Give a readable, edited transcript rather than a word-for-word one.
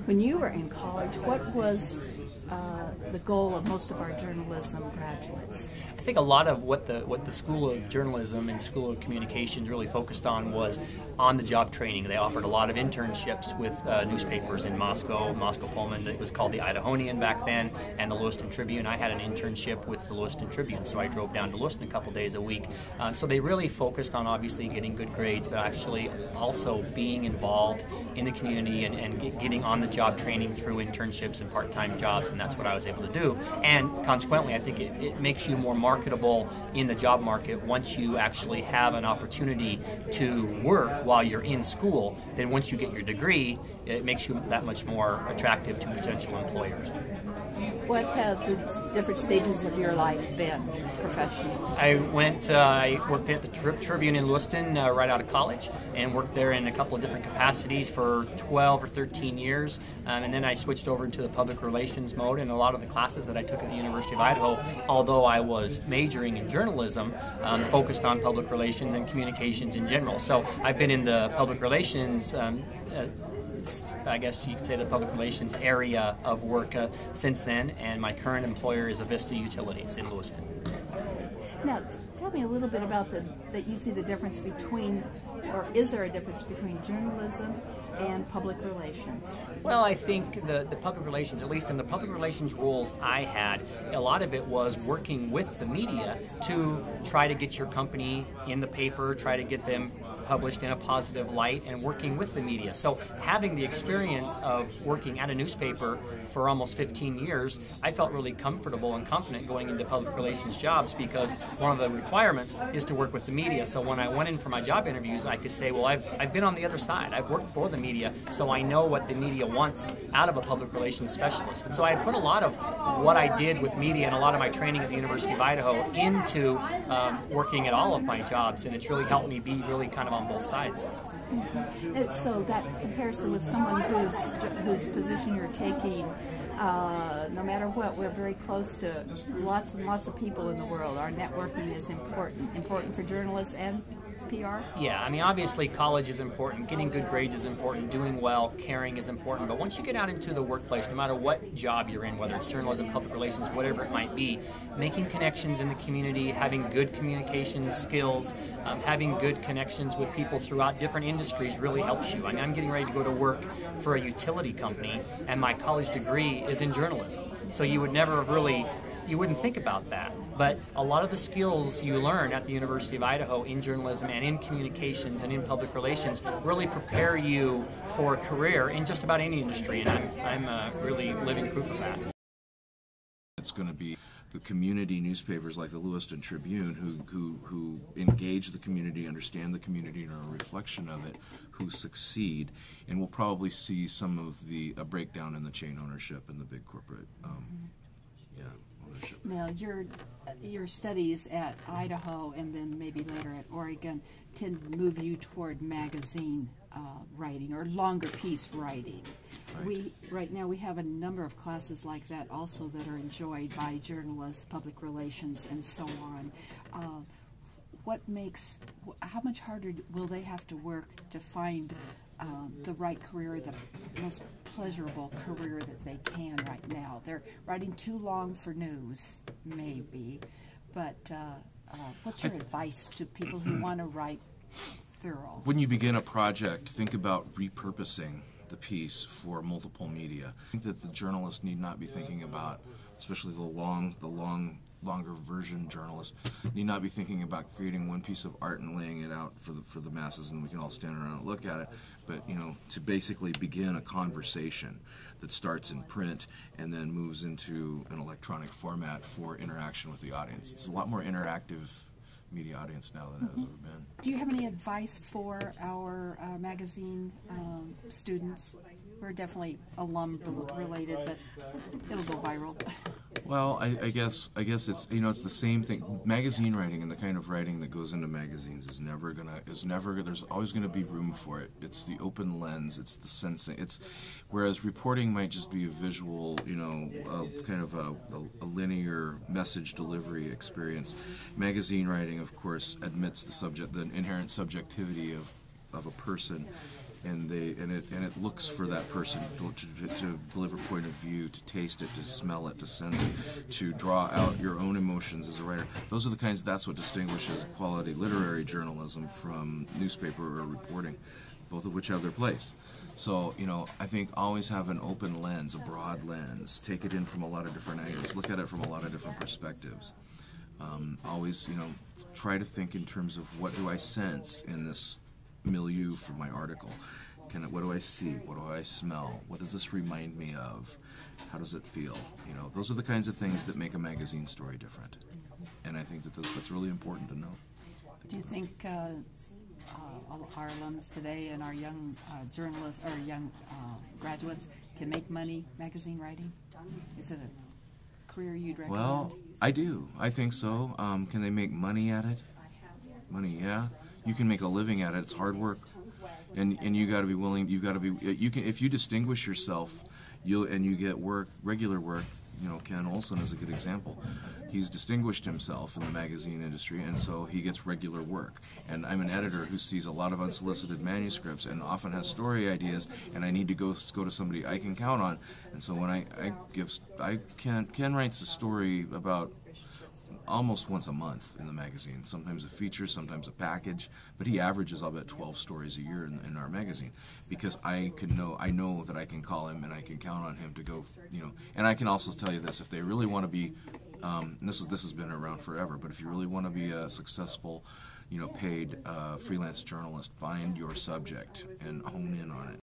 When you were in college, what was the goal of most of our journalism graduates? I think a lot of what the School of Journalism and School of Communications really focused on was on-the-job training. They offered a lot of internships with newspapers in Moscow, Pullman. It was called the Idahonian back then, and the Lewiston Tribune. I had an internship with the Lewiston Tribune, so I drove down to Lewiston a couple days a week. So they really focused on obviously getting good grades, but actually also being involved in the community and getting on-the-job training through internships and part-time jobs, and that's what I was able to do. And consequently, I think it makes you more marketable in the job market once you actually have an opportunity to work while you're in school. Then once you get your degree, it makes you that much more attractive to potential employers. What have the different stages of your life been professionally? I worked at the Tribune in Lewiston right out of college, and worked there in a couple of different capacities for 12 or 13 years, and then I switched over into the public relations mode. And a lot of the classes that I took at the University of Idaho, although I was majoring in journalism, focused on public relations and communications in general. So I've been in the public relations I guess you could say the public relations area of work since then, and my current employer is Avista Utilities in Lewiston. Now, tell me a little bit about that you see the difference between, or is there a difference between journalism and public relations? Well, I think the public relations, at least in the public relations roles I had, a lot of it was working with the media to try to get your company in the paper, try to get them published in a positive light, and working with the media. So having the experience of working at a newspaper for almost 15 years, I felt really comfortable and confident going into public relations jobs, because one of the requirements is to work with the media. So when I went in for my job interviews, I could say, well, I've been on the other side. I've worked for the media, so I know what the media wants out of a public relations specialist. And so I put a lot of what I did with media and a lot of my training at the University of Idaho into working at all of my jobs, and it's really helped me be really kind of on both sides. So that comparison with someone whose position you're taking, no matter what, we're very close to lots and lots of people in the world. Our networking is important for journalists and PR? Yeah, I mean, obviously college is important, getting good grades is important, doing well, caring is important, but once you get out into the workplace, no matter what job you're in, whether it's journalism, public relations, whatever it might be, making connections in the community, having good communication skills, having good connections with people throughout different industries really helps you. I mean, I'm getting ready to go to work for a utility company, and my college degree is in journalism, so you wouldn't think about that. But a lot of the skills you learn at the University of Idaho in journalism and in communications and in public relations really prepare you for a career in just about any industry, and I'm really living proof of that. It's going to be the community newspapers like the Lewiston Tribune who engage the community, understand the community, and are a reflection of it, who succeed. And we'll probably see some of the breakdown in the chain ownership and the big corporate ownership. Now, your studies at Idaho and then maybe later at Oregon tend to move you toward magazine writing or longer piece writing. Right now we have a number of classes like that also that are enjoyed by journalists, public relations, and so on. How much harder will they have to work to find the right career, the most pleasurable career that they can right now? They're writing too long for news, maybe, but what's your advice to people who want to write thorough? When you begin a project, think about repurposing the piece for multiple media. I think that the journalist need not be thinking about, especially the longer version journalists, need not be thinking about creating one piece of art and laying it out for the masses, and we can all stand around and look at it. But to basically begin a conversation that starts in print and then moves into an electronic format for interaction with the audience. It's a lot more interactive media audience now than it has ever been. Do you have any advice for our magazine students? We're definitely alum related, but it'll go viral. Well, I guess it's it's the same thing. Magazine writing and the kind of writing that goes into magazines is never there's always gonna be room for it. It's the open lens, it's the sensing. Whereas reporting might just be a visual, kind of a linear message delivery experience. Magazine writing, of course, admits the inherent subjectivity of a person and it looks for that person to deliver point of view, to taste it, to smell it, to sense it, to draw out your own emotions as a writer. Those are the kinds. That's what distinguishes quality literary journalism from newspaper or reporting, both of which have their place. So, I think always have an open lens, a broad lens. Take it in from a lot of different angles. Look at it from a lot of different perspectives. Always, try to think in terms of what do I sense in this milieu for my article. What do I see? What do I smell? What does this remind me of? How does it feel? Those are the kinds of things that make a magazine story different. And I think that that's really important to know. Do you think all of our alums today and our young journalists or young graduates can make money magazine writing? Is it a career you'd recommend? Well, I do. I think so. Can they make money at it? Money, yeah. You can make a living at it. It's hard work, and you got to be willing. You got to be. You can if you distinguish yourself, you get work, regular work. Ken Olson is a good example. He's distinguished himself in the magazine industry, and so he gets regular work. And I'm an editor who sees a lot of unsolicited manuscripts and often has story ideas, and I need to go to somebody I can count on. And so when Ken writes a story about almost once a month in the magazine, sometimes a feature, sometimes a package, but he averages about 12 stories a year in our magazine, because I know that I can call him and I can count on him to go, and I can also tell you this: if they really want to be, and this has been around forever, but if you really want to be a successful, paid freelance journalist, find your subject and hone in on it.